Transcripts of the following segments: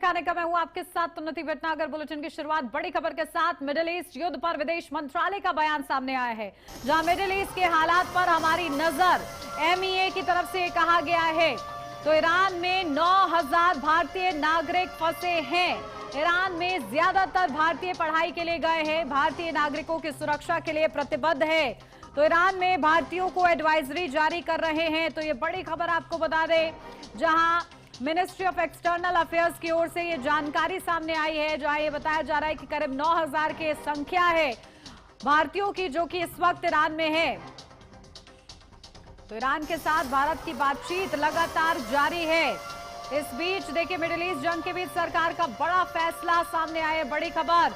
खाने का मैं हूं आपके साथ उन्नति भटनागर। बुलेटिन की शुरुआत बड़ी खबर के साथ। मिडिल ईस्ट युद्ध पर विदेश मंत्रालय का बयान सामने आया है, जहां मिडिल ईस्ट के हालात पर हमारी नजर। MEA की तरफ से कहा गया है तो ईरान में 9,000 भारतीय नागरिक फंसे हैं। ईरान में ज्यादातर भारतीय पढ़ाई के लिए गए हैं, भारतीय नागरिकों की सुरक्षा के लिए प्रतिबद्ध है। तो ईरान में भारतीयों को एडवाइजरी जारी कर रहे हैं। तो ये बड़ी खबर आपको बता दें, जहां मिनिस्ट्री ऑफ एक्सटर्नल अफेयर्स की ओर से ये जानकारी सामने आई है, जहां ये बताया जा रहा है कि करीब 9,000 की संख्या है भारतीयों की, जो कि इस वक्त ईरान में है। तो ईरान के साथ भारत की बातचीत लगातार जारी है। इस बीच देखिए, मिडिल ईस्ट जंग के बीच सरकार का बड़ा फैसला सामने आया। बड़ी खबर,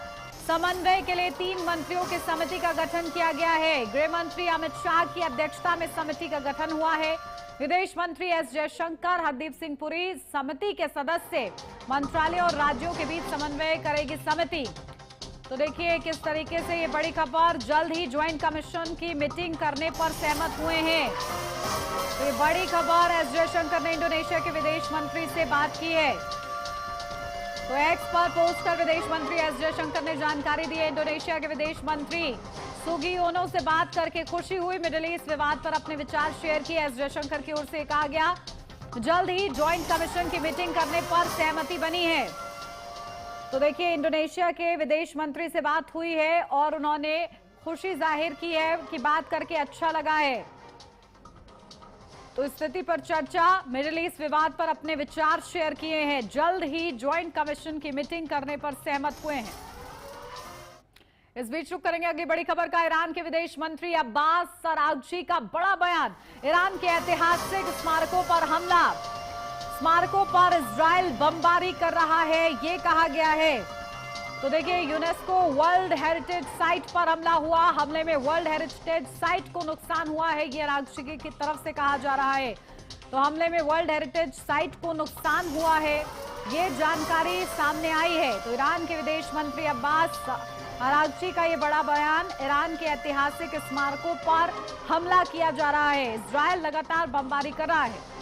समन्वय के लिए 3 मंत्रियों की समिति का गठन किया गया है। गृह मंत्री अमित शाह की अध्यक्षता में समिति का गठन हुआ है। विदेश मंत्री एस जयशंकर, हरदीप सिंह पुरी समिति के सदस्य। मंत्रालय और राज्यों के बीच समन्वय करेगी समिति। तो देखिए किस तरीके से ये बड़ी खबर, जल्द ही ज्वाइंट कमीशन की मीटिंग करने पर सहमत हुए हैं। तो ये बड़ी खबर, एस जयशंकर ने इंडोनेशिया के विदेश मंत्री से बात की है। तो एक्स पर पोस्ट कर विदेश मंत्री एस जयशंकर ने जानकारी दी है। इंडोनेशिया के विदेश मंत्री सुगियोनो से बात करके खुशी हुई। मिडिल ईस्ट विवाद पर अपने विचार शेयर किए। एस जयशंकर की ओर से कहा गया जल्द ही ज्वाइंट कमीशन की मीटिंग करने पर सहमति बनी है। तो देखिए, इंडोनेशिया के विदेश मंत्री से बात हुई है और उन्होंने खुशी जाहिर की है कि बात करके अच्छा लगा है। तो स्थिति पर चर्चा, मिडिल ईस्ट विवाद पर अपने विचार शेयर किए हैं। जल्द ही ज्वाइंट कमीशन की मीटिंग करने पर सहमत हुए हैं। इस बीच रुक करेंगे अगली बड़ी खबर का। ईरान के विदेश मंत्री अब्बास अरागची का बड़ा बयान। ईरान के ऐतिहासिक स्मारकों पर हमला, स्मारकों पर इजराइल बमबारी कर रहा है, ये कहा गया है। तो देखिए, यूनेस्को वर्ल्ड हेरिटेज साइट पर हमला हुआ। हमले में वर्ल्ड हेरिटेज साइट को नुकसान हुआ है, ये अरागची की तरफ से कहा जा रहा है। तो हमले में वर्ल्ड हेरिटेज साइट को नुकसान हुआ है, ये जानकारी सामने आई है। तो ईरान के विदेश मंत्री अब्बास अरागची का ये बड़ा बयान। ईरान के ऐतिहासिक स्मारकों पर हमला किया जा रहा है, इजराइल लगातार बमबारी कर रहा है।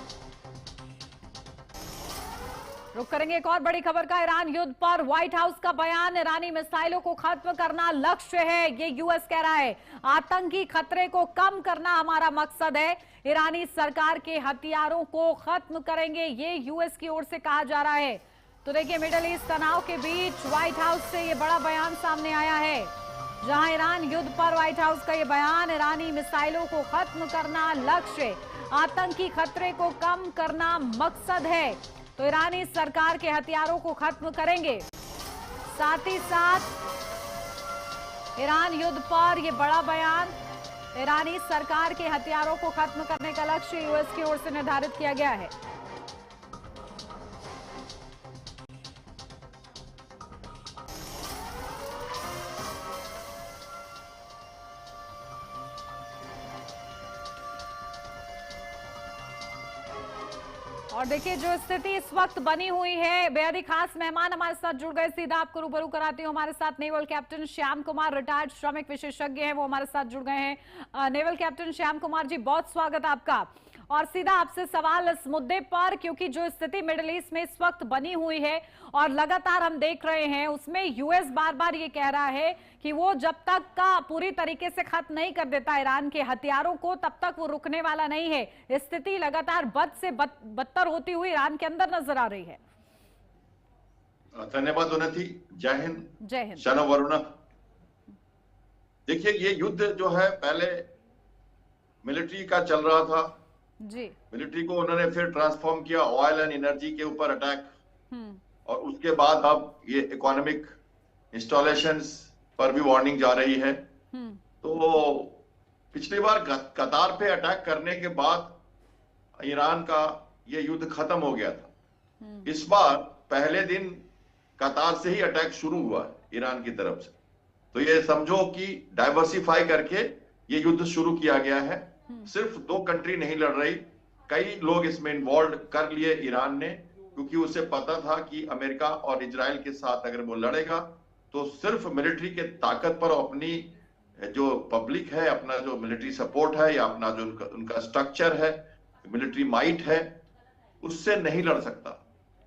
रुक करेंगे एक और बड़ी खबर का। ईरान युद्ध पर व्हाइट हाउस का बयान। ईरानी मिसाइलों को खत्म करना लक्ष्य है, ये यूएस कह रहा है। आतंकी खतरे को कम करना हमारा मकसद है। ईरानी सरकार के हथियारों को खत्म करेंगे, ये यूएस की ओर से कहा जा रहा है। तो देखिए, मिडिल ईस्ट तनाव के बीच व्हाइट हाउस से ये बड़ा बयान सामने आया है, जहां ईरान युद्ध पर व्हाइट हाउस का ये बयान। ईरानी मिसाइलों को खत्म करना लक्ष्य, आतंकी खतरे को कम करना मकसद है। तो ईरानी सरकार के हथियारों को खत्म करेंगे। साथ ही साथ ईरान युद्ध पर यह बड़ा बयान। ईरानी सरकार के हथियारों को खत्म करने का लक्ष्य यूएस की ओर से निर्धारित किया गया है। और देखिए, जो स्थिति इस वक्त बनी हुई है, बेहद ही खास मेहमान हमारे साथ जुड़ गए। सीधा आपको रूबरू कराती हूँ, हमारे साथ naval captain Shyam Kumar, retired श्रमिक विशेषज्ञ हैं, वो हमारे साथ जुड़ गए हैं। नेवल कैप्टन श्याम कुमार जी, बहुत स्वागत आपका। और सीधा आपसे सवाल इस मुद्दे पर, क्योंकि जो स्थिति मिडिल ईस्ट में इस वक्त बनी हुई है और लगातार हम देख रहे हैं, उसमें यूएस बार बार ये कह रहा है कि वो जब तक का पूरी तरीके से खत्म नहीं कर देता ईरान के हथियारों को, तब तक वो रुकने वाला नहीं है। स्थिति लगातार बद से बदतर होती हुई ईरान के अंदर नजर आ रही है। धन्यवाद उन्नति। जय हिंद। जय हिंद। शनो वरुणा। देखिए, ये युद्ध जो है पहले मिलिट्री का चल रहा था जी। मिलिट्री को उन्होंने फिर ट्रांसफॉर्म किया ऑयल एंड एनर्जी के ऊपर अटैक, और उसके बाद अब ये इकोनॉमिक इंस्टॉलेशंस पर भी वार्निंग जा रही है। तो पिछली बार कतार पे अटैक करने के बाद ईरान का ये युद्ध खत्म हो गया था। इस बार पहले दिन कतार से ही अटैक शुरू हुआ ईरान की तरफ से। तो ये समझो कि डाइवर्सिफाई करके ये युद्ध शुरू किया गया है। सिर्फ 2 कंट्री नहीं लड़ रही, कई लोग इसमें इन्वॉल्व कर लिए ईरान ने, क्योंकि उसे पता था कि अमेरिका और इजराइल के साथ अगर वो लड़ेगा तो सिर्फ मिलिट्री के ताकत पर, अपनी जो पब्लिक है, अपना जो मिलिट्री सपोर्ट है या अपना जो उनका स्ट्रक्चर है, मिलिट्री माइट है, उससे नहीं लड़ सकता।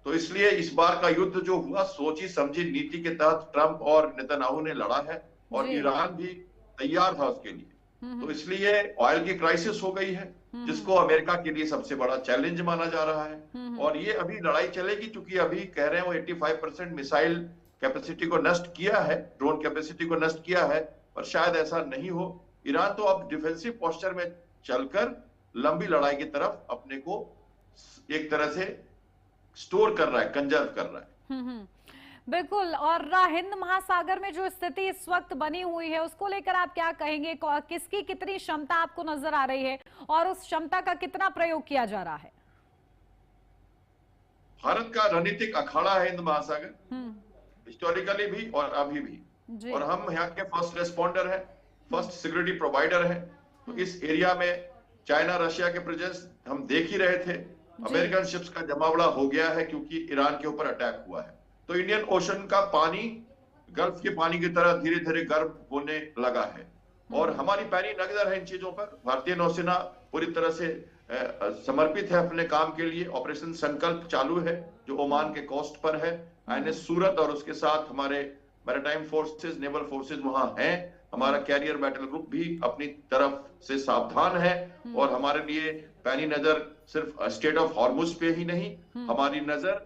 तो इसलिए इस बार का युद्ध जो हुआ सोची समझी नीति के तहत ट्रंप और नेतन्याहू ने लड़ा है और ईरान भी तैयार था उसके लिए। तो इसलिए ऑयल की क्राइसिस हो गई है, जिसको अमेरिका के लिए सबसे बड़ा चैलेंज माना जा रहा है। और ये अभी लड़ाई चलेगी, क्योंकि अभी कह रहे हैं वो 85% मिसाइल कैपेसिटी को नष्ट किया है, ड्रोन कैपेसिटी को नष्ट किया है, पर शायद ऐसा नहीं हो। ईरान तो अब डिफेंसिव पोस्चर में चलकर लंबी लड़ाई की तरफ अपने को एक तरह से स्टोर कर रहा है, कंजर्व कर रहा है। बिल्कुल। और हिंद महासागर में जो स्थिति इस वक्त बनी हुई है उसको लेकर आप क्या कहेंगे? किसकी कितनी क्षमता आपको नजर आ रही है और उस क्षमता का कितना प्रयोग किया जा रहा है? भारत का रणनीतिक अखाड़ा है हिंद महासागर, हिस्टोरिकली भी और अभी भी। और हम यहाँ के फर्स्ट रेस्पॉन्डर है, फर्स्ट सिक्योरिटी प्रोवाइडर है। तो इस एरिया में चाइना रशिया के प्रेजेंस हम देख ही रहे थे। अमेरिकन शिप्स का जमावड़ा हो गया है क्योंकि ईरान के ऊपर अटैक हुआ है। तो इंडियन ओशन का पानी गल्फ के पानी की तरह धीरे धीरे गर्म होने लगा है और हमारी पैनी नजर है इन चीजों पर। भारतीय नौसेना पूरी तरह से समर्पित है अपने काम के लिए। ऑपरेशन संकल्प चालू है जो ओमान के कोस्ट पर है। INS सूरत और उसके साथ हमारे मैरीटाइम फोर्सेस, नेवल फोर्सेस वहां हैं। हमारा कैरियर बैटल ग्रुप भी अपनी तरफ से सावधान है और हमारे लिए पैनी नजर सिर्फ स्टेट ऑफ हॉर्मुज पे ही नहीं, हमारी नजर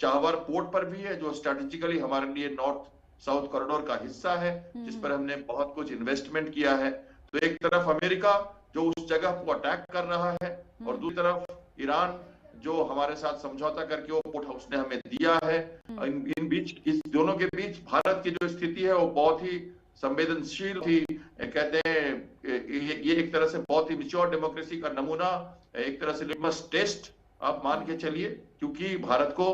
चाहवर पोर्ट पर भी है, जो स्ट्रेटेजिकली हमारे लिए नॉर्थ साउथ कॉरिडोर का हिस्सा है, जिस पर हमने बहुत कुछ इन्वेस्टमेंट किया है। तो एक तरफ अमेरिका जो उस जगह को अटैक कर रहा है और दूसरी तरफ ईरान जो हमारे साथ समझौता करके वो पोर्ट उसने हमें दिया है। इन बीच, इस दोनों के बीच भारत की जो स्थिति है वो बहुत ही संवेदनशील थी। कहते हैं ये एक तरह से बहुत ही मैच्योर डेमोक्रेसी का नमूना, एक तरह से लिटमस टेस्ट आप मान के चलिए, क्योंकि भारत को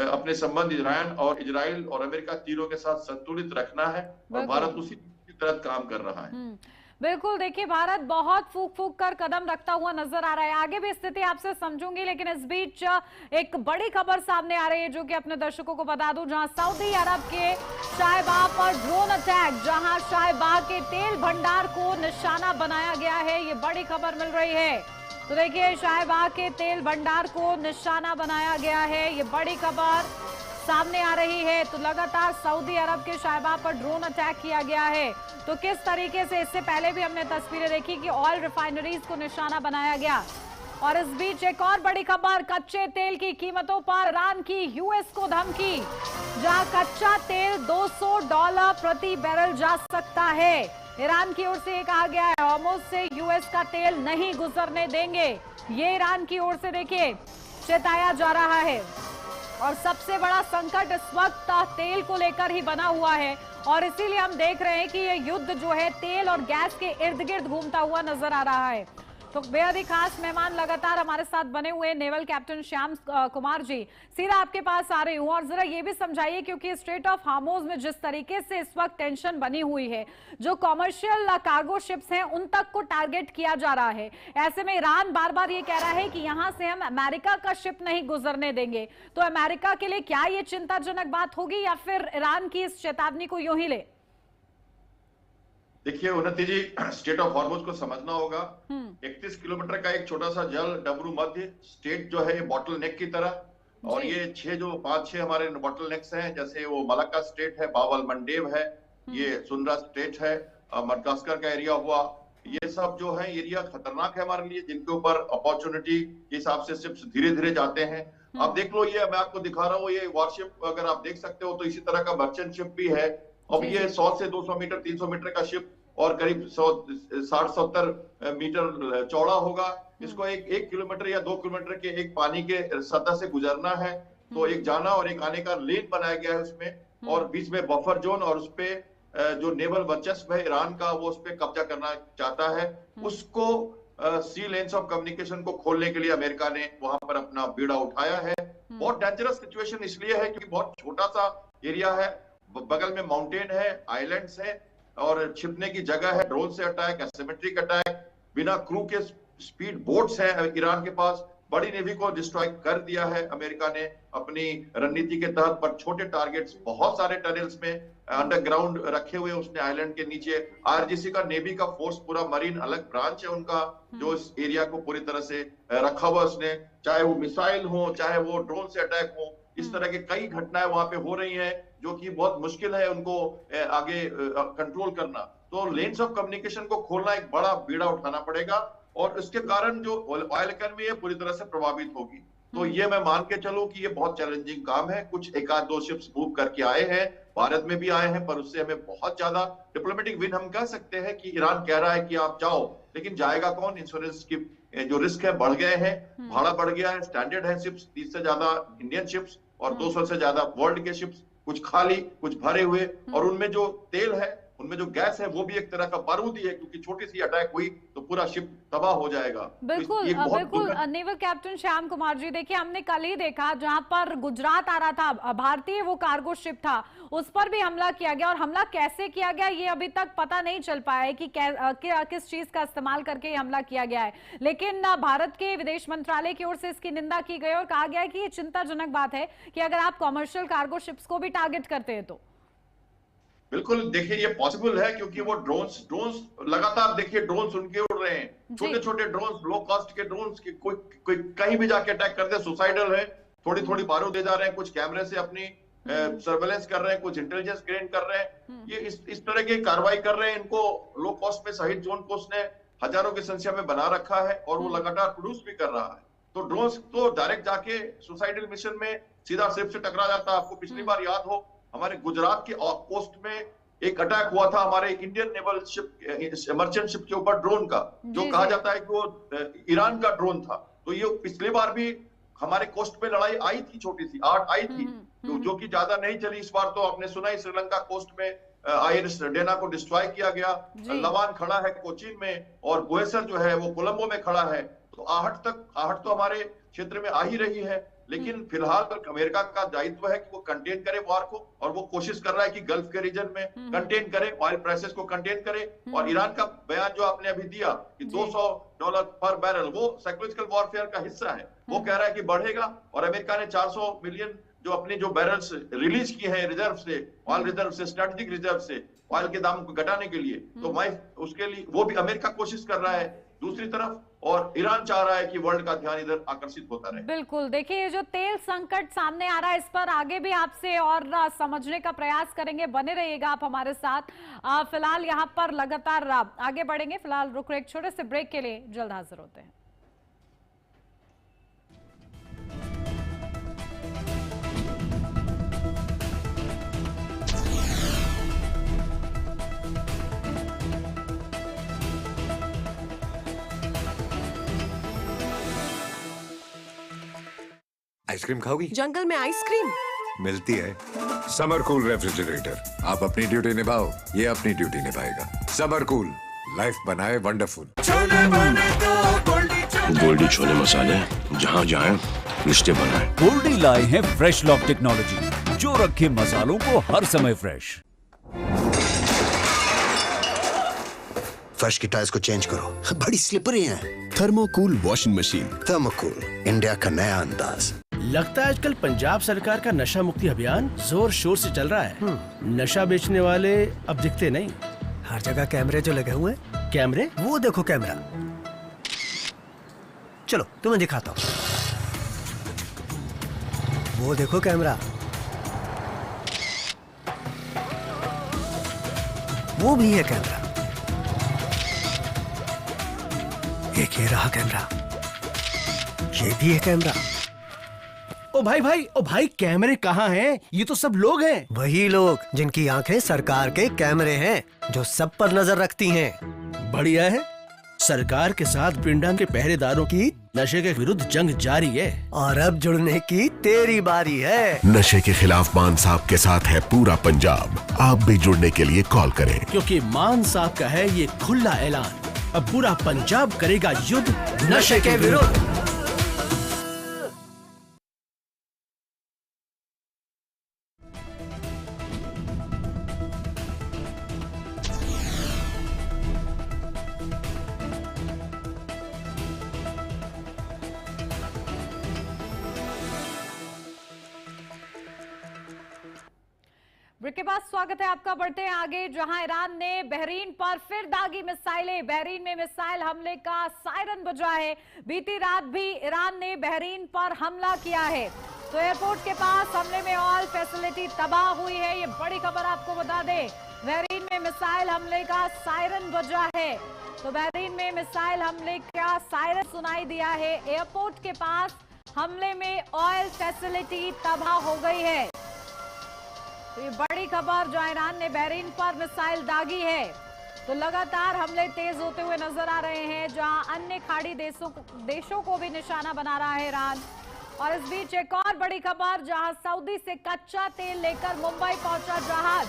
अपने संबंध ईरान और इजराइल और अमेरिका तीनों के साथ संतुलित रखना है और भारत उसी की तरह काम कर रहा है। बिल्कुल। देखिए, भारत बहुत फूक फूक कर कदम रखता हुआ नजर आ रहा है। आगे भी स्थिति आपसे समझूंगी, लेकिन इस बीच एक बड़ी खबर सामने आ रही है जो कि अपने दर्शकों को बता दूं, जहां सऊदी अरब के शाहबाग पर ड्रोन अटैक, जहां शाहबाग के तेल भंडार को निशाना बनाया गया है, ये बड़ी खबर मिल रही है। तो देखिए, शाहबाग के तेल भंडार को निशाना बनाया गया है, ये बड़ी खबर सामने आ रही है। तो लगातार सऊदी अरब के शाहबाग पर ड्रोन अटैक किया गया है। तो किस तरीके से, इससे पहले भी हमने तस्वीरें देखी कि ऑयल रिफाइनरीज को निशाना बनाया गया। और इस बीच एक और बड़ी खबर, कच्चे तेल की कीमतों पर ईरान की यूएस को धमकी, जहां कच्चा तेल $200 प्रति बैरल जा सकता है। ईरान की ओर से ये कहा गया है, हॉर्मुज से यूएस का तेल नहीं गुजरने देंगे। ये ईरान की ओर से देखिए चेताया जा रहा है। और सबसे बड़ा संकट इस वक्त तेल को लेकर ही बना हुआ है और इसीलिए हम देख रहे हैं कि ये युद्ध जो है तेल और गैस के इर्द गिर्द घूमता हुआ नजर आ रहा है। तो बेहद ही खास मेहमान लगातार हमारे साथ बने हुए नेवल कैप्टन श्याम कुमार जी, सीधा आपके पास आ रही हूँ और जरा ये भी समझाइए, क्योंकि स्ट्रेट ऑफ हार्मुज में जिस तरीके से इस वक्त टेंशन बनी हुई है, जो कमर्शियल कार्गो शिप्स हैं उन तक को टारगेट किया जा रहा है। ऐसे में ईरान बार बार ये कह रहा है कि यहाँ से हम अमेरिका का शिप नहीं गुजरने देंगे। तो अमेरिका के लिए क्या ये चिंताजनक बात होगी या फिर ईरान की इस चेतावनी को यूं ही ले? देखिए उन्नति जी, स्टेट ऑफ हॉर्मुज को समझना होगा। 31 किलोमीटर का एक छोटा सा जल डबरू मध्य स्टेट जो है ये बॉटल नेक की तरह, और ये 5-6 हमारे बॉटल नेक्स हैं, जैसे वो मलक्का स्टेट है, बावल मंडेव है, ये सुंदरा स्टेट है, मडगास्कर का एरिया हुआ। ये सब जो है एरिया खतरनाक है हमारे लिए, जिनके ऊपर अपॉर्चुनिटी के हिसाब से शिप्स धीरे धीरे जाते हैं। आप देख लो, ये मैं आपको दिखा रहा हूँ, ये वॉरशिप अगर आप देख सकते हो तो इसी तरह का मर्चेंट शिप भी है। अब ये 100 से 200 मीटर 300 मीटर का शिप और करीब 60-70 मीटर चौड़ा होगा। इसको 1 किलोमीटर या 2 किलोमीटर के एक पानी के सतह से गुजरना है, तो एक जाना और एक आने का लेन बनाया गया है उसमें, और बीच में बफर जोन, और उसपे जो नेवल वर्चस्व है ईरान का वो उस पे कब्जा करना चाहता है। उसको सी लेन्स ऑफ कम्युनिकेशन को खोलने के लिए अमेरिका ने वहां पर अपना बीड़ा उठाया है। बहुत डेंजरस सिचुएशन इसलिए है क्योंकि बहुत छोटा सा एरिया है, बगल में माउंटेन है, आइलैंड्स है, और छिपने की जगह है, ड्रोन से अटैक, एसिमेट्रिक अटैक, बिना क्रू के स्पीड बोट्स हैं ईरान के पास, बड़ी नेवी को डिस्ट्रॉय कर दिया है अमेरिका ने अपनी रणनीति के तहत। पर छोटे टारगेट्स बहुत सारे टनल्स में अंडरग्राउंड रखे हुए उसने आइलैंड के नीचे। आईआरजीसी का नेवी का फोर्स पूरा मरीन अलग ब्रांच है उनका, जो इस एरिया को पूरी तरह से रखा हुआ उसने, चाहे वो मिसाइल हो चाहे वो ड्रोन से अटैक हो। इस तरह के कई घटनाएं वहां पे हो रही हैं जो कि बहुत मुश्किल है उनको आगे कंट्रोल करना। तो लेन्स ऑफ कम्युनिकेशन को खोलना एक बड़ा बीड़ा उठाना पड़ेगा और इसके कारण जो ऑयल इकॉनमी है पूरी तरह से प्रभावित होगी। तो ये मैं मान के चलूं कि ये बहुत चैलेंजिंग काम है। कुछ एक आध दो शिप्स मूव करके आए हैं, भारत में भी आए हैं, पर उससे हमें बहुत ज्यादा डिप्लोमेटिक विन हम कह सकते हैं कि ईरान कह रहा है कि आप जाओ, लेकिन जाएगा कौन? इंश्योरेंस की जो रिस्क है बढ़ गए हैं, भाड़ा बढ़ गया है, स्टैंडर्ड है शिप्स 30 से ज्यादा इंडियन शिप्स और 200 से ज्यादा वर्ल्ड के शिप्स, कुछ खाली कुछ भरे हुए, और उनमें जो तेल है उनमें जो गैस है वो भी एक तरह का बारूद ही है, क्योंकि छोटी सी अटैक हुई तो पूरा शिप तबाह हो जाएगा। बिल्कुल बिल्कुल नेवल कैप्टन श्याम कुमार जी, देखिए हमने कल ही देखा जहां पर गुजरात आ रहा था भारतीय वो कार्गो शिप था, उस पर भी हमला किया गया और हमला कैसे किया गया ये अभी तक पता नहीं चल पाया है कि किस चीज का इस्तेमाल करके ये हमला किया गया है। लेकिन भारत के विदेश मंत्रालय की ओर से इसकी निंदा की गई और कहा गया है कि ये चिंताजनक बात है कि अगर आप कॉमर्शियल कार्गो शिप्स को भी टारगेट करते हैं तो। बिल्कुल, देखिए ये पॉसिबल है क्योंकि वो ड्रोन्स लगातार, देखिए ड्रोन्स उनके उड़ रहे हैं, छोटे छोटे ड्रोन्स, लो कॉस्ट के ड्रोन्स के कोई कहीं भी जाके अटैक करते हैं, सुसाइडल है, थोड़ी थोड़ी बारूद दे जा रहे हैं, कुछ कैमरे से अपनी सर्वेलेंस कर रहे हैं, कुछ इंटेलिजेंस गेन कर रहे हैं। ये इस तरह की कार्रवाई कर रहे हैं। इनको लो कॉस्ट में शहीद जोन को उसने हजारों की संख्या में बना रखा है और वो लगातार प्रोड्यूस भी कर रहा है। तो ड्रोन्स तो डायरेक्ट जाके सुसाइडल मिशन में सीधा शिप से टकरा जाता है। आपको पिछली बार याद हो हमारे गुजरात के कोस्ट में एक अटैक हुआ था हमारे Indian naval ship, merchant ship के ऊपर ड्रोन का, जो कहा जाता है कि वो ईरान का ड्रोन था। तो ये पिछली बार भी हमारे कोस्ट पे लड़ाई आई थी, छोटी सी 8 आई थी, जो कि ज्यादा नहीं चली। इस बार तो आपने सुना ही श्रीलंका कोस्ट में आईएनएस डेना को डिस्ट्रॉय किया गया, लवान खड़ा है कोचीन में और बोएसर जो है वो कोलंबो में खड़ा है। तो आहट तो हमारे क्षेत्र में आ ही रही है, लेकिन फिलहाल अमेरिका का दायित्व है कि वो कंटेन करे वार को, और वो कोशिश कर रहा है कि गल्फ के रीजन में कंटेन करे, ऑयल प्राइसेस को कंटेन करे। और ईरान का बयान जो आपने अभी दिया कि $200 पर बैरल, वो साइकोलॉजिकल वॉरफेयर का हिस्सा है। वो कह रहा है कि बढ़ेगा, और अमेरिका ने 400 मिलियन जो अपनी जो बैरल्स रिलीज किए हैं रिजर्व से, ऑयल रिजर्व से, स्ट्रेटेजिक रिजर्व से, ऑयल के दाम को घटाने के लिए, तो मैं उसके लिए वो भी अमेरिका कोशिश कर रहा है दूसरी तरफ, और ईरान चाह रहा है कि वर्ल्ड का ध्यान इधर आकर्षित होता रहे। बिल्कुल, देखिए ये जो तेल संकट सामने आ रहा है इस पर आगे भी आपसे और समझने का प्रयास करेंगे, बने रहिएगा आप हमारे साथ। फिलहाल यहाँ पर लगातार आगे बढ़ेंगे, फिलहाल रुक रहे एक छोटे से ब्रेक के लिए, जल्द हाजिर होते हैं। आइसक्रीम खाओगी? जंगल में आइसक्रीम मिलती है। समर कूल रेफ्रिजरेटर, आप अपनी ड्यूटी निभाओ, ये अपनी ड्यूटी निभाएगा। समर कूल, लाइफ बनाए वंडरफुल। गोल्डी छोले मसाले, जहाँ जाएं रिश्ते बनाए। गोल्डी लाए हैं फ्रेश लॉक टेक्नोलॉजी, जो रखे मसालों को हर समय फ्रेश। फर्श की टाइल्स को चेंज करो, बड़ी स्लिपरी हैं। थर्मोकूल वॉशिंग मशीन। थर्मोकूल, इंडिया का नया अंदाज। लगता है आजकल पंजाब सरकार का नशा मुक्ति अभियान जोर शोर से चल रहा है। नशा बेचने वाले अब दिखते नहीं। हर जगह कैमरे जो लगे हुए हैं। कैमरे? वो देखो कैमरा। चलो तुम्हें दिखाता हूँ। वो देखो कैमरा। वो भी है कैमरा। एक ये रहा कैमरा। ये भी है कैमरा। ओ भाई कैमरे कहाँ हैं? ये तो सब लोग हैं। वही लोग जिनकी आंखें सरकार के कैमरे हैं, जो सब पर नजर रखती हैं। बढ़िया है। सरकार के साथ पिंडा के पहरेदारों की नशे के विरुद्ध जंग जारी है, और अब जुड़ने की तेरी बारी है। नशे के खिलाफ मान साहब के साथ है पूरा पंजाब। आप भी जुड़ने के लिए कॉल करें, क्योंकि मान साहब का है ये खुला ऐलान। अब पूरा पंजाब करेगा युद्ध नशे के विरुद्ध। ब्रेक के बाद स्वागत है आपका। बढ़ते हैं आगे, जहां ईरान ने बहरीन पर फिर दागी मिसाइलें। बहरीन में मिसाइल हमले का सायरन बजा है। बीती रात भी ईरान ने बहरीन पर हमला किया है, तो एयरपोर्ट के पास हमले में ऑयल फैसिलिटी तबाह हुई है। ये बड़ी खबर आपको बता दें, बहरीन में मिसाइल हमले का सायरन बजा है। तो बहरीन में मिसाइल हमले का सायरन सुनाई दिया है। एयरपोर्ट के पास हमले में ऑयल फैसिलिटी तबाह हो गई है। तो ये बड़ी खबर, जहां ईरान ने बहरीन पर मिसाइल दागी है, तो लगातार हमले तेज होते हुए नजर आ रहे हैं, जहां अन्य खाड़ी देशों को भी निशाना बना रहा है ईरान। और इस बीच एक और बड़ी खबर, जहां सऊदी से कच्चा तेल लेकर मुंबई पहुंचा जहाज,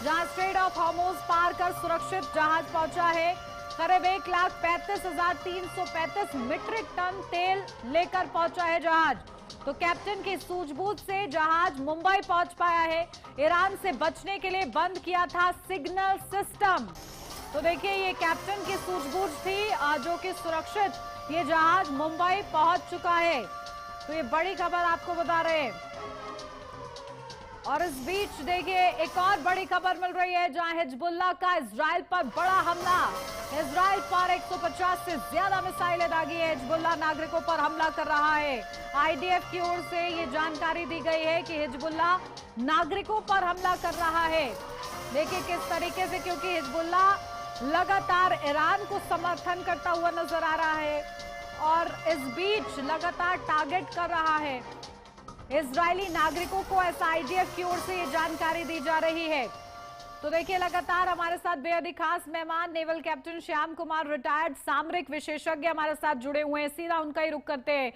जहां स्ट्रेट ऑफ हॉर्मुज पार कर सुरक्षित जहाज पहुंचा है। करीब 1,35,335 मीट्रिक टन तेल लेकर पहुंचा है जहाज। तो कैप्टन की सूझबूझ से जहाज मुंबई पहुंच पाया है। ईरान से बचने के लिए बंद किया था सिग्नल सिस्टम। तो देखिए, ये कैप्टन की सूझबूझ थी, जो कि सुरक्षित ये जहाज मुंबई पहुंच चुका है। तो ये बड़ी खबर आपको बता रहे हैं। और इस बीच देखिए, एक और बड़ी खबर मिल रही है, जहां हिजबुल्लाह का इजराइल पर बड़ा हमला। इजराइल पर 150 से ज्यादा मिसाइलें दागी है। हिजबुल्लाह नागरिकों पर हमला कर रहा है। आईडीएफ की ओर से ये जानकारी दी गई है कि हिजबुल्लाह नागरिकों पर हमला कर रहा है। देखिए किस तरीके से, क्योंकि हिजबुल्लाह लगातार ईरान को समर्थन करता हुआ नजर आ रहा है और इस बीच लगातार टारगेट कर रहा है इजरायली नागरिकों को। ऐसा आईडीएफ की ओर से ये जानकारी दी जा रही है। तो देखिए, लगातार हमारे साथ बेहद ही खास मेहमान naval captain Shyam Kumar, retired सामरिक विशेषज्ञ, हमारे साथ जुड़े हुए हैं। सीधा उनका ही रुख करते हैं।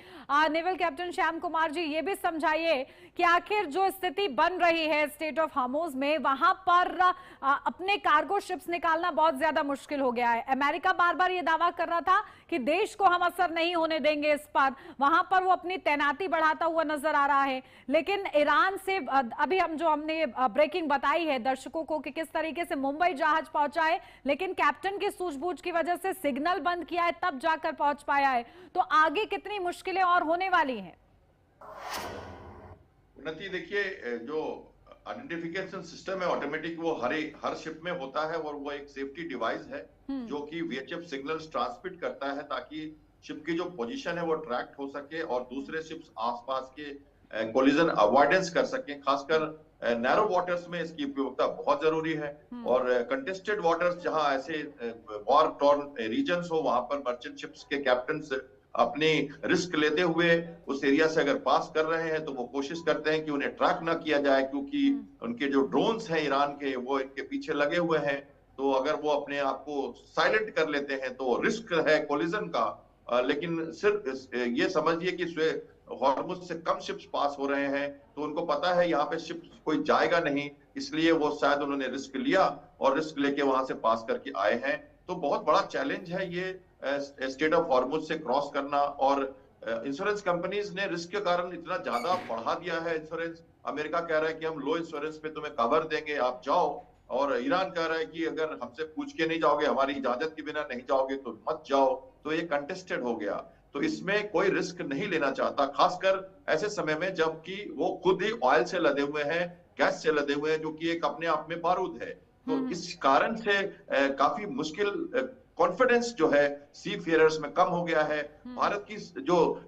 नेवल कैप्टन श्याम कुमार जी, ये भी समझाइए कि आखिर जो स्थिति बन रही है स्ट्रेट ऑफ हॉर्मुज में, वहां पर अपने कार्गो शिप्स निकालना बहुत ज्यादा मुश्किल हो गया है। अमेरिका बार बार ये दावा कर रहा था कि देश को हम असर नहीं होने देंगे इस पर, वहां पर वो अपनी तैनाती बढ़ाता हुआ नजर आ रहा है। लेकिन ईरान से अभी हमने ब्रेकिंग बताई है दर्शकों को कि किस तरीके से मुंबई जहाज पहुंचा है, लेकिन कैप्टन की सूझबूझ की वजह से सिग्नल बंद किया है, तब जाकर पहुंच पाया है। तो आगे कितनी मुश्किलें और होने वाली हैं? उन्नति, देखिए, जो आइडेंटिफिकेशन सिस्टम है ऑटोमेटिक, वो हर शिप में होता है और वो एक सेफ्टी डिवाइस है जो कि वीएचएफ सिग्नल्स ट्रांसमिट करता है, ताकि शिप की जो पोजीशन है वो ट्रैक हो सके और दूसरे शिप्स आसपास के कोलिजन अवॉइडेंस कर सकें। खासकर नैरो वाटर्स में इसकी उपयोगिता बहुत जरूरी है। और कंटेस्टेड वाटर्स, जहां ऐसे वॉर टॉर्न रीजन्स हो, वहां पर मर्चेंट शिप्स के कैप्टन्स अपनी रिस्क लेते हुए उस एरिया से अगर पास कर रहे हैं तो वो कोशिश करते हैं कि उन्हें ट्रैक ना किया जाए, क्योंकि उनके जो ड्रोन्स हैं ईरान के, वो इनके पीछे लगे हुए हैं। तो अगर वो अपने आप को साइलेंट कर लेते हैं तो रिस्क है कोलिजन का। लेकिन सिर्फ ये समझिए कि हॉर्मुज से कम शिप्स पास हो रहे हैं, तो उनको पता है यहाँ पे शिप कोई जाएगा नहीं, इसलिए वो शायद उन्होंने रिस्क लिया और रिस्क लेके वहां से पास करके आए हैं। तो बहुत बड़ा चैलेंज है ये स्ट्रेट ऑफ हॉर्मुज से क्रॉस करना। और इंश्योरेंस कंपनीज ने रिस्क के कारण इतना ज्यादा बढ़ा दिया है इंश्योरेंस। अमेरिका कह रहा है कि हम लो इंश्योरेंस पे तुम्हें कवर देंगे, आप जाओ। और ईरान कह रहा है कि अगर हमसे पूछ के नहीं जाओगे, हमारी इजाजत के बिना नहीं जाओगे तो मत जाओ। तो ये कंटेस्टेड हो गया। तो इसमें कोई रिस्क नहीं लेना चाहता, खासकर ऐसे समय में जबकि वो खुद ही ऑयल से लदे हुए हैं, गैस से लदे हुए हैं, जो कि एक अपने आप में बारूद है। तो इस कारण से काफी मुश्किल कॉन्फिडेंस जो है सी फेयरर्स में कम हो गया है। भारत की जो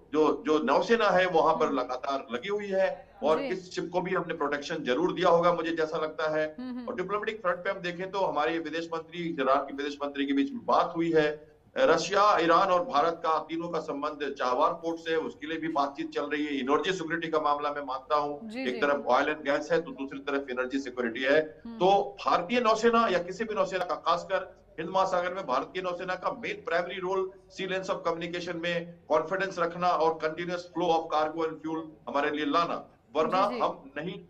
नौसेना है वहां पर लगातार लगी हुई है और इस शिप को भी हमने प्रोटेक्शन जरूर दिया होगा, मुझे जैसा लगता है। और डिप्लोमेटिक फ्रंट पे हम देखें तो हमारे विदेश मंत्री, ईरान के विदेश मंत्री के बीच में बात हुई है। रशिया, ईरान और भारत का तीनों का संबंध चाहवार पोर्ट से, उसके लिए भी बातचीत चल रही है। एनर्जी सिक्योरिटी का मामला मैं मानता हूं, एक तरफ ऑयल एंड गैस है तो दूसरी तरफ एनर्जी सिक्योरिटी है। तो भारतीय नौसेना या किसी भी नौसेना का, खासकर हिंद महासागर में भारतीय नौसेना का main primary role sea lanes of communication में कॉन्फिडेंस रखना और continuous flow of cargo and fuel हमारे लिए लाना। वरना हम नहीं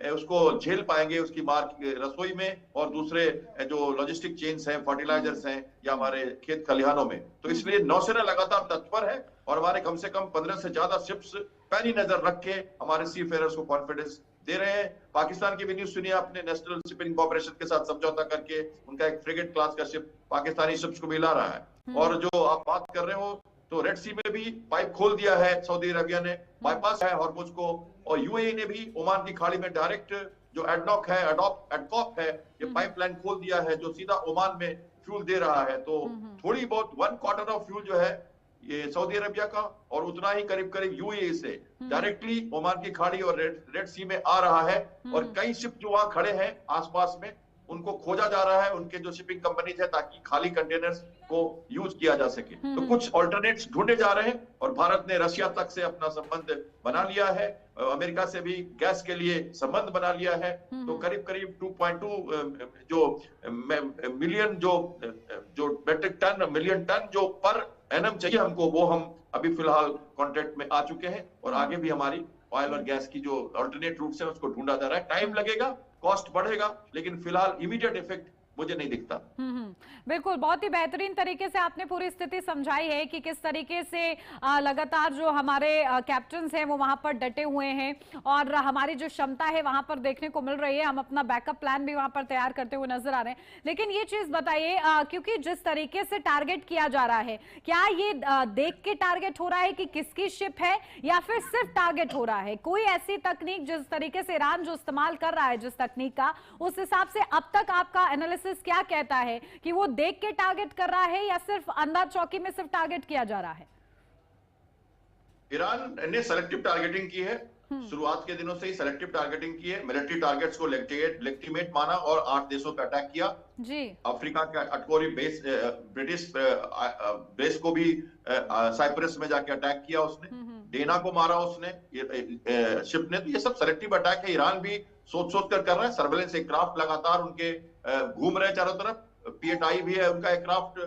उसको झेल पाएंगे, उसकी मार रसोई में और दूसरे जो लॉजिस्टिक चेन्स हैं, फर्टिलाइजर्स हैं या हमारे खेत खलिहानों में। तो इसलिए नौसेना लगातार तत्पर है और हमारे कम से कम 15 से ज्यादा शिप्स पैनी नजर रख के हमारे सी फेयरर्स को कॉन्फिडेंस दे रहे हैं। पाकिस्तान की भी न्यूज सुनिए आपने, नेशनल शिपिंग कॉर्पोरेशन के साथ समझौता करके उनका एक फ्रिगेट क्लास का शिप पाकिस्तानी शिप्स को भी ला रहा है। और जो आप बात कर रहे हो तो रेड सी में भी पाइप खोल दिया है सऊदी अरबिया ने, बाईपास है हॉर्मुज को, और यूएई ने भी ओमान की खाड़ी में डायरेक्ट जो एडकॉक है ये पाइपलाइन खोल दिया है जो सीधा ओमान में फ्यूल दे रहा है। तो थोड़ी बहुत 1/4 ऑफ फ्यूल जो है ये सऊदी अरबिया का, और उतना ही करीब करीब यूएई से डायरेक्टली ओमान की खाड़ी और रेड सी में आ रहा है। और कई शिप जो वहां खड़े हैं आसपास में उनको खोजा जा रहा है, उनके जो शिपिंग कंपनीज है, ताकि खाली कंटेनर्स को यूज किया जा सके। तो कुछ ऑल्टरनेट्स ढूंढे जा रहे हैं, और भारत ने रशिया तक से अपना संबंध बना लिया है, अमेरिका से भी गैस के लिए संबंध बना लिया है। तो करीब करीब 2.2 जो मिलियन जो मेट्रिक टन मिलियन टन जो पर एनम चाहिए हमको, वो हम अभी फिलहाल कॉन्ट्रैक्ट में आ चुके हैं, और आगे भी हमारी ऑयल और गैस की जो अल्टरनेट रूट्स है उसको ढूंढा जा रहा है। टाइम लगेगा, कॉस्ट बढ़ेगा, लेकिन फिलहाल इमीडिएट इफेक्ट मुझे नहीं दिखता। बिल्कुल, बहुत ही बेहतरीन तरीके से आपने पूरी स्थिति समझाई है कि किस तरीके से लगातार जो हमारे कैप्टन्स हैं वो वहां पर डटे हुए हैं, और हमारी जो क्षमता है वहां पर देखने को मिल रही है। हम अपना बैकअप प्लान भी वहां पर तैयार करते हुए नजर आ रहे हैं। लेकिन ये चीज बताइए, क्योंकि जिस तरीके से टारगेट किया जा रहा है, क्या ये देख के टारगेट हो रहा है कि किसकी शिप है, या फिर सिर्फ टारगेट हो रहा है? कोई ऐसी तकनीक जिस तरीके से ईरान जो इस्तेमाल कर रहा है जिस तकनीक का, उस हिसाब से अब तक आपका एनालिसिस क्या कहता है कि वो देख के टारगेट कर रहा है या सिर्फ अंदाज चौकी में सिर्फ टारगेट किया जा रहा है? ईरान ने सेलेक्टिव टारगेटिंग की है, शुरुआत के दिनों से ही सेलेक्टिव टारगेटिंग की है। मिलिट्री टारगेट्स को लेजिटिमेट माना और 8 देशों पे अटैक किया जी। अफ्रीका का अटकोरी बेस, ब्रिटिश बेस को भी साइप्रस में जाके अटैक किया उसने, डेना को मारा उसने, शिप ने। तो ये सब सेलेक्टिव अटैक है। ईरान भी सोच कर रहा है। सर्वेलेंस एयरक्राफ्ट लगातार उनके घूम रहे चारों तरफ। P-8I भी है उनका एयरक्राफ्ट,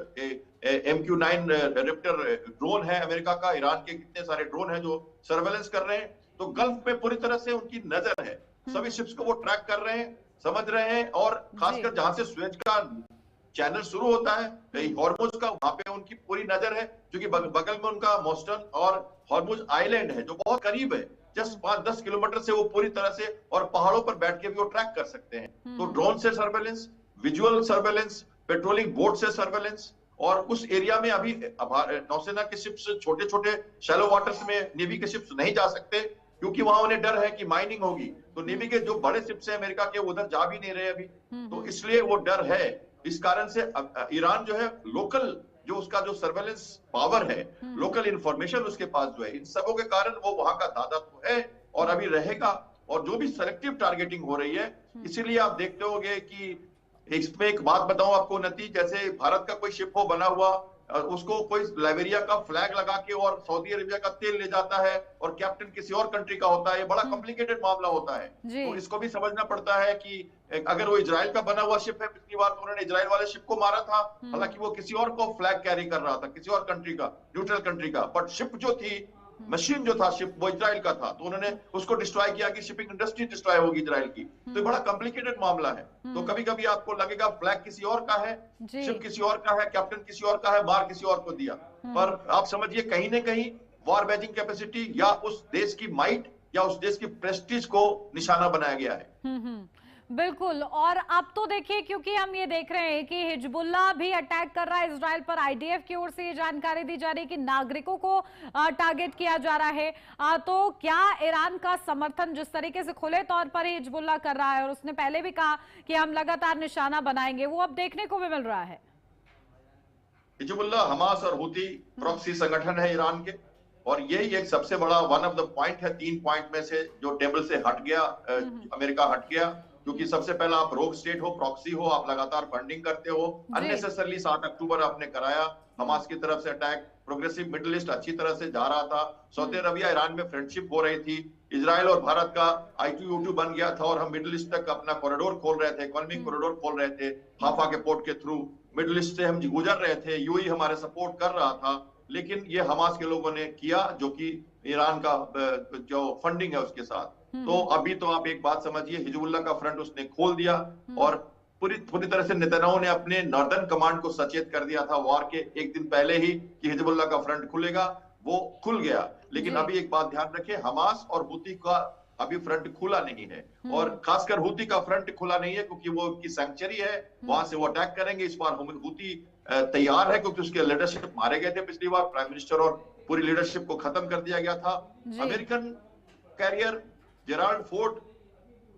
MQ-9 रेप्टर ड्रोन है अमेरिका का। ईरान के कितने सारे ड्रोन हैं जो सर्वेलेंस कर रहे हैं। तो गल्फ में पूरी तरह से उनकी नजर है, सभी शिप्स को वो ट्रैक कर रहे हैं, समझ रहे हैं। और खासकर जहां से सुएज का चैनल शुरू होता है हॉर्मुज का, वहां पे उनकी पूरी नजर है, क्योंकि बगल में उनका मोस्टन और हॉर्मुज आइलैंड है जो बहुत करीब है, जस्ट 5-10 किलोमीटर से वो पूरी तरह से, और पहाड़ों पर बैठ के भी वो ट्रैक कर सकते हैं। तो ड्रोन से surveillance, visual surveillance, patrolling boat से सर्वेलेंस, और उस एरिया में अभी नौसेना के शिप्स छोटे छोटे शैलो वाटर्स में नेवी के शिप्स नहीं जा सकते, क्योंकि वहां उन्हें डर है कि माइनिंग होगी। तो नेवी के जो बड़े शिप्स हैं अमेरिका के, उधर जा भी नहीं रहे अभी, तो इसलिए वो डर है। इस कारण से ईरान जो है लोकल जो उसका जो सर्वेलेंस पावर है, लोकल इंफॉर्मेशन उसके पास जो है, इन सबों के कारण वो वहां का दादा तो है और अभी रहेगा। और जो भी सेलेक्टिव टारगेटिंग हो रही है, इसीलिए आप देखते होंगे कि इसमें एक बात बताऊं आपको नती, जैसे भारत का कोई शिप हो बना हुआ, उसको कोई लाइबेरिया का फ्लैग लगा के और सऊदी अरेबिया का तेल ले जाता है, और कैप्टन किसी और कंट्री का होता है, ये बड़ा कॉम्प्लिकेटेड मामला होता है। तो इसको भी समझना पड़ता है कि अगर वो इजराइल का बना हुआ शिप है, पिछली बार तो उन्होंने इजराइल वाले शिप को मारा था, हालांकि वो किसी और को फ्लैग कैरी कर रहा था, किसी और कंट्री का, न्यूट्रल कंट्री का, बट शिप जो थी, मशीन जो था शिप, वो इजराइल का था, तो उन्होंने उसको डिस्ट्रॉय किया कि शिपिंग इंडस्ट्री डिस्ट्रॉय होगी इजराइल की। तो ये बड़ा कॉम्प्लिकेटेड मामला है। तो कभी कभी आपको लगेगा फ्लैग किसी और का है, शिप किसी और का है, कैप्टन किसी और का है, मार किसी और को दिया, पर आप समझिए कहीं ना कहीं वॉर बेजिंग कैपेसिटी या उस देश की माइट या उस देश की प्रेस्टीज को निशाना बनाया गया है। बिल्कुल। और अब तो देखिए, क्योंकि हम ये देख रहे हैं कि हिजबुल्लाह भी अटैक कर रहा है इजराइल पर। आईडीएफ की ओर से ये जानकारी दी जा रही है कि नागरिकों को टारगेट किया जा रहा है। तो क्या ईरान का समर्थन जिस तरीके से खुले तौर पर ही हिजबुल्लाह कर रहा है, और उसने पहले भी कहा कि हम लगातार निशाना बनाएंगे, वो अब देखने को भी मिल रहा है? हिजबुल्लाह, हमास और हुती प्रॉक्सी संगठन है ईरान के, और यही एक सबसे बड़ा वन ऑफ द पॉइंट है, 3 पॉइंट में से जो टेबल से हट गया, अमेरिका हट गया। क्योंकि सबसे पहला आप रोग स्टेट हो, प्रॉक्सी हो, आप लगातार फंडिंग करते हो। अननेसेसरली 7 अक्टूबर आपने कराया, हमास की तरफ से अटैक। प्रोग्रेसिव मिडिल ईस्ट अच्छी तरह से जा रहा था, सऊदी अरबिया ईरान में फ्रेंडशिप हो रही थी, इजराइल और भारत का I2U2 बन गया था, और हम मिडिल ईस्ट तक अपना कॉरिडोर खोल रहे थे, इकोनॉमिक कॉरिडोर खोल रहे थे, हाफा के पोर्ट के थ्रू मिडिल ईस्ट से हम गुजर रहे थे, यूएई हमारे सपोर्ट कर रहा था। लेकिन ये हमास के लोगों ने किया, जो कि ईरान का जो फंडिंग है उसके साथ। तो अभी तो आप एक बात समझिए, हिजबुल्लाह का फ्रंट उसने खोल दिया, और पूरी तरह से नेतन्याहू ने अपने नॉर्दर्न कमांड को सचेत कर दिया था वॉर के एक दिन पहले ही कि हिजबुल्लाह का फ्रंट खुलेगा, वो खुल गया। लेकिन अभी एक बात ध्यान रखें, हमास और हुती का अभी फ्रंट खुला नहीं है, और खासकर हुती का फ्रंट खुला नहीं है क्योंकि वो की सैंक्चुरी है, वहां से वो अटैक करेंगे। इस बार हुती तैयार है, क्योंकि उसके लीडरशिप मारे गए थे पिछली बार, प्राइम मिनिस्टर और पूरी लीडरशिप को खत्म कर दिया गया था। American carrier Gerald Ford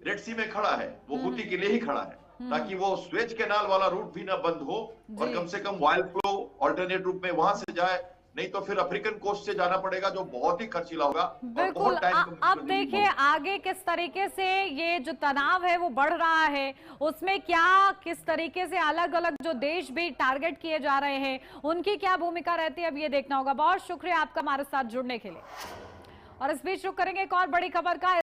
Red Sea में खड़ा है, वो हूती के लिए ही खड़ा है, ताकि वो स्वेज कैनाल वाला रूट भी ना बंद हो और कम से कम वाइल्ड फ्लो ऑल्टरनेट रूट में वहां से जाए, नहीं तो फिर अफ्रीकन कोस्ट से जाना पड़ेगा, जो बहुत ही खर्चीला होगा। बिल्कुल। अब देखिए आगे किस तरीके से ये जो तनाव है वो बढ़ रहा है, उसमें क्या किस तरीके से अलग अलग जो देश भी टारगेट किए जा रहे हैं उनकी क्या भूमिका रहती है, अब ये देखना होगा। बहुत शुक्रिया आपका हमारे साथ जुड़ने के लिए। और इस बीच रुक करेंगे एक और बड़ी खबर का।